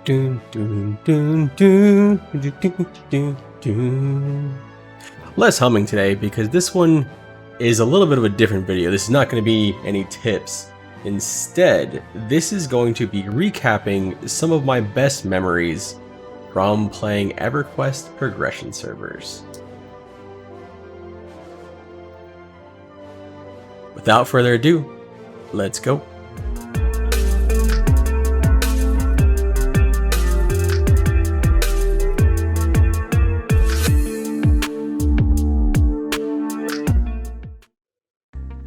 Dun, dun, dun, dun, dun, dun, dun, dun. Less humming today because this one is a little bit of a different video. This is not going to be any tips. Instead, this is going to be recapping some of my best memories from playing Everquest progression servers. Without further ado, let's go.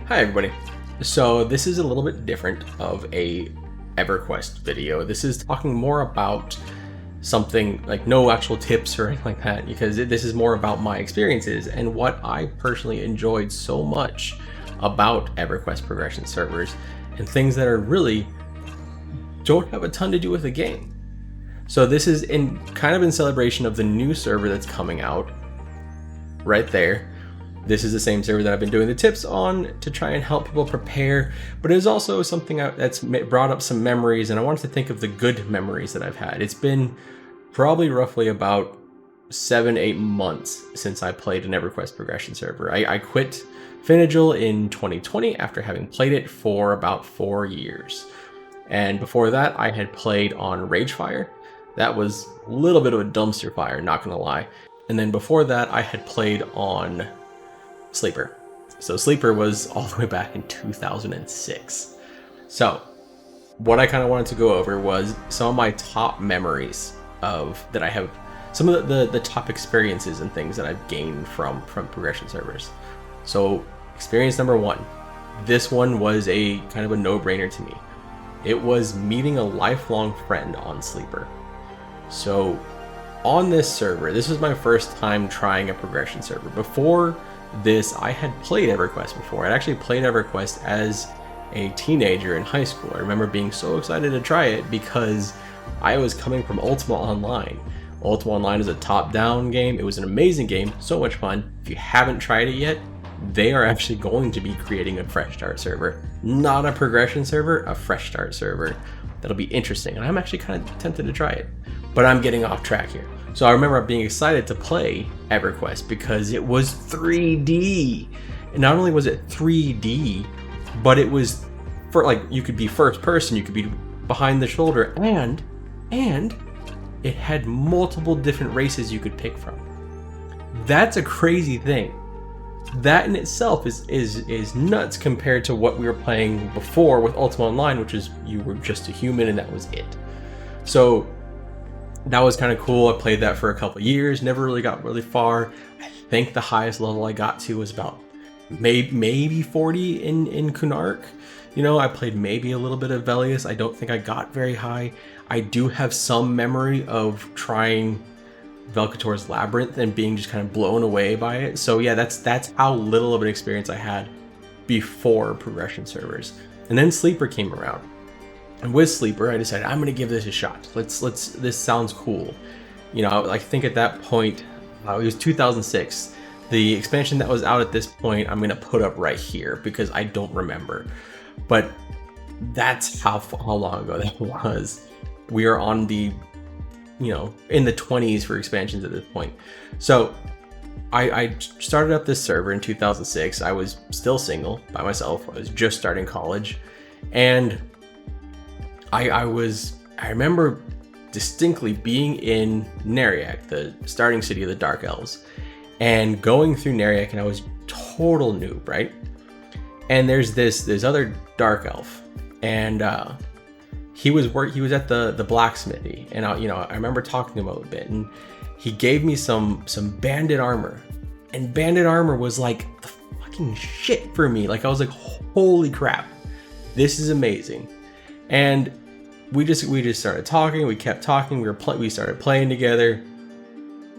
Hi everybody. So this is a little bit different of a Everquest video. This is talking more about something like no actual tips or anything like that, because this is more about my experiences and what I personally enjoyed so much about Everquest progression servers and things that are really don't have a ton to do with the game. So this is kind of in celebration of the new server that's coming out right there. This is the same server that I've been doing the tips on to try and help people prepare, but it is also something that's brought up some memories, and I wanted to think of the good memories that I've had. It's been probably roughly about 7-8 months since I played an Everquest progression server. I quit Finagil in 2020 after having played it for about 4 years. And before that, I had played on Ragefire. That was a little bit of a dumpster fire, not gonna lie. And then before that, I had played on Sleeper. So Sleeper was all the way back in 2006. So what I kind of wanted to go over was some of my top memories that I have, some of the top experiences and things that I've gained from progression servers. So experience number one, this one was a kind of a no-brainer to me. It was meeting a lifelong friend on Sleeper. So on this server, this was my first time trying a progression server. Before this, I had played Everquest before. I'd actually played Everquest as a teenager in high school. I remember being so excited to try it because I was coming from Ultima Online. Ultima Online is a top-down game. It was an amazing game, so much fun. If you haven't tried it yet, they are actually going to be creating a fresh start server. Not a progression server, a fresh start server. That'll be interesting, and I'm actually kind of tempted to try it. But I'm getting off track here. So I remember being excited to play Everquest because it was 3D. And not only was it 3D, but it was you could be first person, you could be behind the shoulder, and it had multiple different races you could pick from. That's a crazy thing. That in itself is nuts compared to what we were playing before with Ultima Online, which is you were just a human and that was it. So that was kind of cool. I played that for a couple years, never really got really far. I think the highest level I got to was about maybe 40 in Kunark. You know, I played maybe a little bit of Velius. I don't think I got very high. I do have some memory of trying Velkator's Labyrinth and being just kind of blown away by it. So yeah, that's how little of an experience I had before progression servers. And then Sleeper came around. And with Sleeper, I decided I'm gonna give this a shot. This sounds cool. You know, I think at that point, it was 2006. The expansion that was out at this point, I'm gonna put up right here because I don't remember. But that's how long ago that was. We are on the, in the 20s for expansions at this point. So I started up this server in 2006. I was still single by myself. I was just starting college, and I remember distinctly being in Neriak, the starting city of the Dark Elves, and going through Neriak, and I was total noob, right? And there's this other Dark Elf, and he was at the blacksmithy, and I remember talking to him a little bit, and he gave me some bandit armor, and bandit armor was like the fucking shit for me. Like I was like, holy crap, this is amazing. And we just started talking. We kept talking. We started playing together.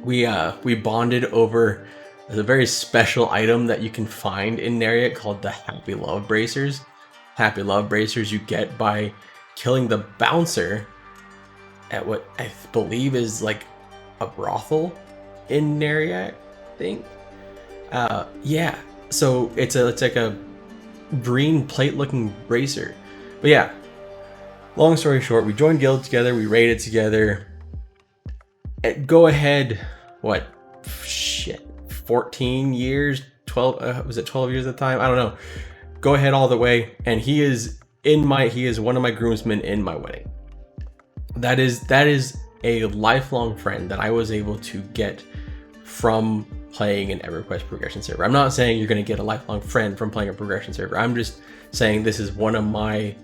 We bonded over a very special item that you can find in Neriak called the Happy Love Bracers. Happy Love Bracers you get by killing the bouncer at what I believe is like a brothel in Neriak, I think. Yeah. So it's like a green plate looking bracer. But yeah, Long story short, we joined guild together, we raided together. Go ahead, what, shit, 14 years, 12, was it 12 years at the time? I don't know. Go ahead all the way, and he is one of my groomsmen in my wedding. That is a lifelong friend that I was able to get from playing an Everquest progression server. I'm not saying you're going to get a lifelong friend from playing a progression server. I'm just saying this is one of my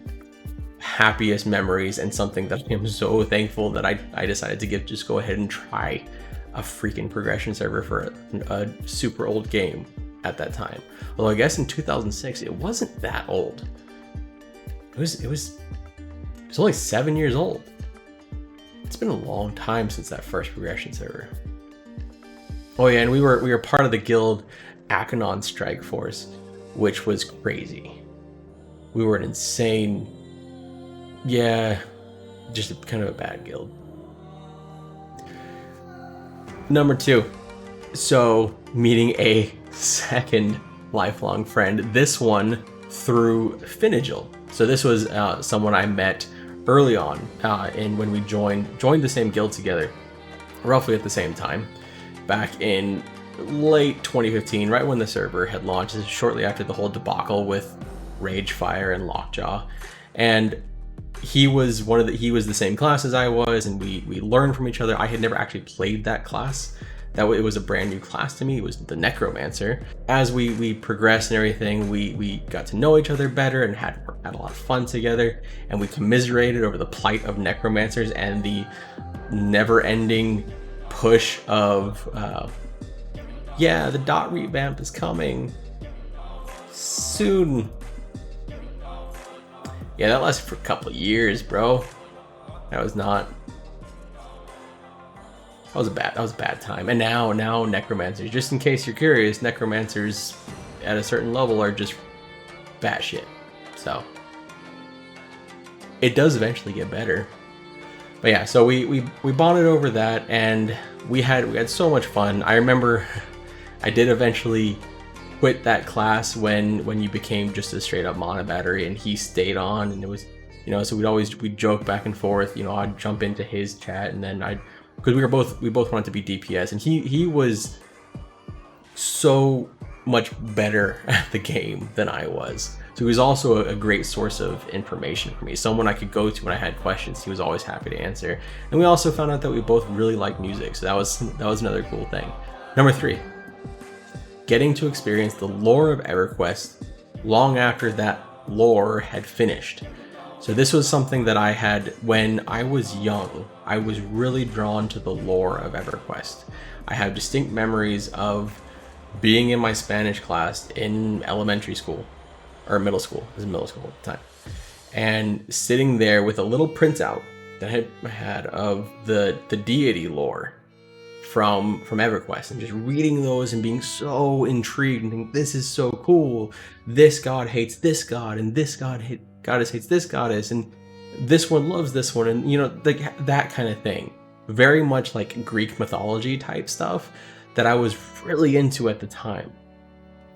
happiest memories and something that I am so thankful that I decided to just go ahead and try a freaking progression server for a super old game at that time. Although I guess in 2006 it wasn't that old. It was only 7 years old. It's been a long time since that first progression server. Oh yeah, and we were part of the guild Akanon Strike Force, which was crazy. We were an insane, yeah, just kind of a bad guild. Number 2, so meeting a second lifelong friend, this one through Finagil. So this was someone I met early on and when we joined the same guild together, roughly at the same time, back in late 2015, right when the server had launched. This is shortly after the whole debacle with Ragefire and Lockjaw, and he was the same class as I was, and we learned from each other. I had never actually played that class. It was a brand new class to me. It was the Necromancer. As we progressed and everything, we got to know each other better and had a lot of fun together, and we commiserated over the plight of Necromancers and the never-ending push of yeah, the dot revamp is coming soon. Yeah, that lasted for a couple of years, bro. That was a bad time. And now Necromancers, just in case you're curious, Necromancers at a certain level are just batshit. So it does eventually get better. But yeah, so we bonded over that, and we had so much fun. I remember I did eventually quit that class when you became just a straight up mono battery, and he stayed on, and it was, so we'd joke back and forth. I'd jump into his chat, and then because we both wanted to be DPS, and he was so much better at the game than I was. So he was also a great source of information for me, someone I could go to when I had questions. He was always happy to answer. And we also found out that we both really like music, so that was another cool thing. Number 3, getting to experience the lore of Everquest long after that lore had finished. So this was something that I had when I was young. I was really drawn to the lore of Everquest. I have distinct memories of being in my Spanish class in elementary school, or middle school. It was middle school at the time, and sitting there with a little printout that I had of the deity lore from Everquest, and just reading those and being so intrigued and thinking, this is so cool. This god hates this god, and this goddess hates this goddess, and this one loves this one, and like that kind of thing. Very much like Greek mythology type stuff that I was really into at the time.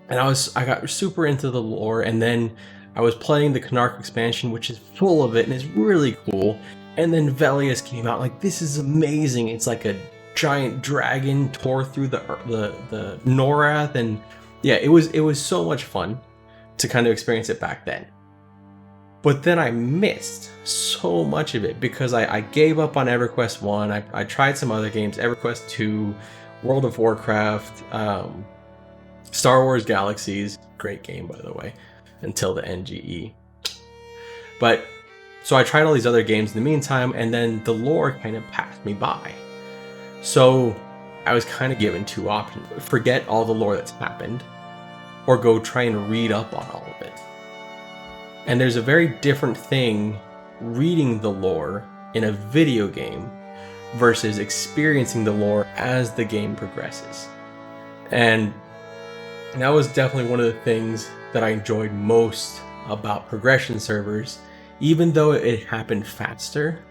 And I got super into the lore, and then I was playing the Canarch expansion, which is full of it and is really cool. And then Velius came out, like, this is amazing. It's like a giant dragon tore through the Norath, and yeah, it was so much fun to kind of experience it back then. But then I missed so much of it because I gave up on Everquest 1. I tried some other games, Everquest 2, World of Warcraft, Star Wars Galaxies, great game by the way, until the NGE. But so I tried all these other games in the meantime, and then the lore kind of passed me by. So I was kind of given 2 options: forget all the lore that's happened, or go try and read up on all of it. And there's a very different thing reading the lore in a video game versus experiencing the lore as the game progresses. And that was definitely one of the things that I enjoyed most about progression servers. Even though it happened faster,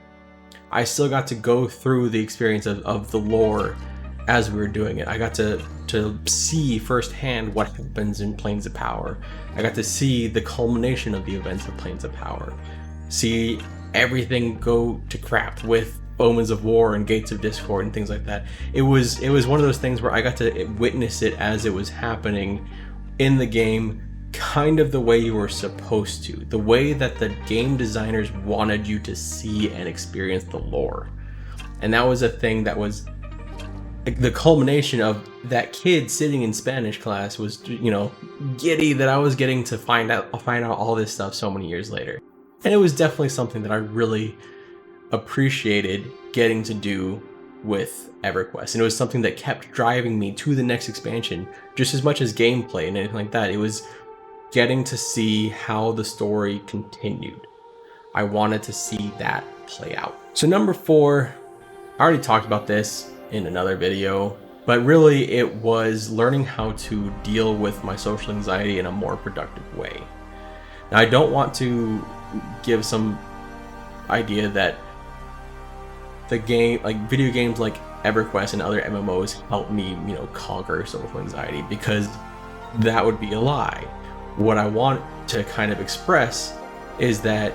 I still got to go through the experience of the lore as we were doing it. I got to see firsthand what happens in Planes of Power. I got to see the culmination of the events of Planes of Power. See everything go to crap with Omens of War and Gates of Discord and things like that. It was one of those things where I got to witness it as it was happening in the game, kind of the way you were supposed to, the way that the game designers wanted you to see and experience the lore. And that was a thing that was the culmination of that kid sitting in Spanish class was, you know, giddy that I was getting to find out all this stuff so many years later. And it was definitely something that I really appreciated getting to do with Everquest. And it was something that kept driving me to the next expansion just as much as gameplay and anything like that. It was getting to see how the story continued. I wanted to see that play out. So number 4, I already talked about this in another video, but really it was learning how to deal with my social anxiety in a more productive way. Now, I don't want to give some idea that the game, like video games like EverQuest and other MMOs help me, you know, conquer social anxiety, because that would be a lie. What I want to kind of express is that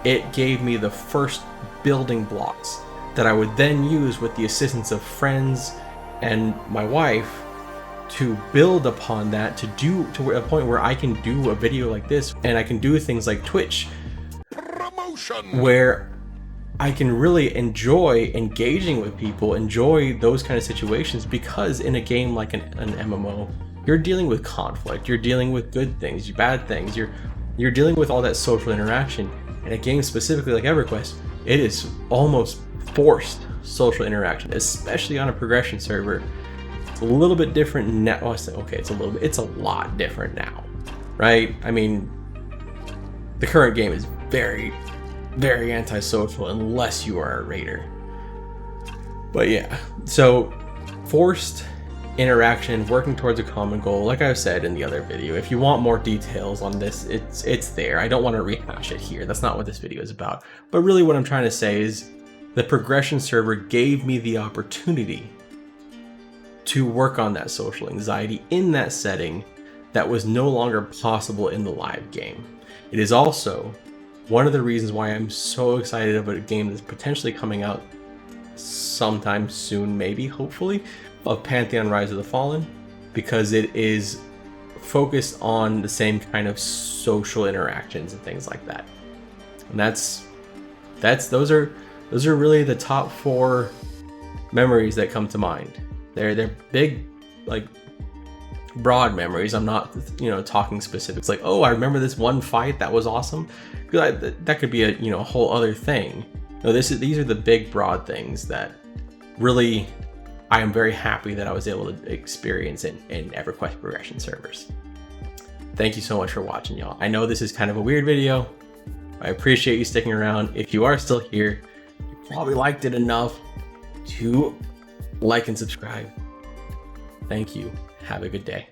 it gave me the first building blocks that I would then use with the assistance of friends and my wife to build upon that, to a point where I can do a video like this, and I can do things like Twitch promotion, where I can really enjoy engaging with people, enjoy those kind of situations, because in a game like an MMO, you're dealing with conflict, you're dealing with good things, bad things, you're dealing with all that social interaction. In a game specifically like EverQuest, it is almost forced social interaction, especially on a progression server. It's a little bit different now. Okay, it's a lot different now, right? I mean, the current game is very, very antisocial unless you are a raider. But yeah, so forced interaction, working towards a common goal. Like I said in the other video, if you want more details on this, it's there. I don't want to rehash it here. That's not what this video is about. But really what I'm trying to say is the progression server gave me the opportunity to work on that social anxiety in that setting that was no longer possible in the live game. It is also one of the reasons why I'm so excited about a game that's potentially coming out sometime soon, maybe, hopefully, of Pantheon Rise of the Fallen, because it is focused on the same kind of social interactions and things like that. And those are really the top 4 memories that come to mind. They're big, like, broad memories. I'm not, you know, talking specifics like, oh, I remember this one fight that was awesome. That could be a, you know, a whole other thing. No, these are the big, broad things that really I am very happy that I was able to experience in EverQuest progression servers. Thank you so much for watching, y'all. I know this is kind of a weird video. I appreciate you sticking around. If you are still here, you probably liked it enough to like and subscribe. Thank you. Have a good day.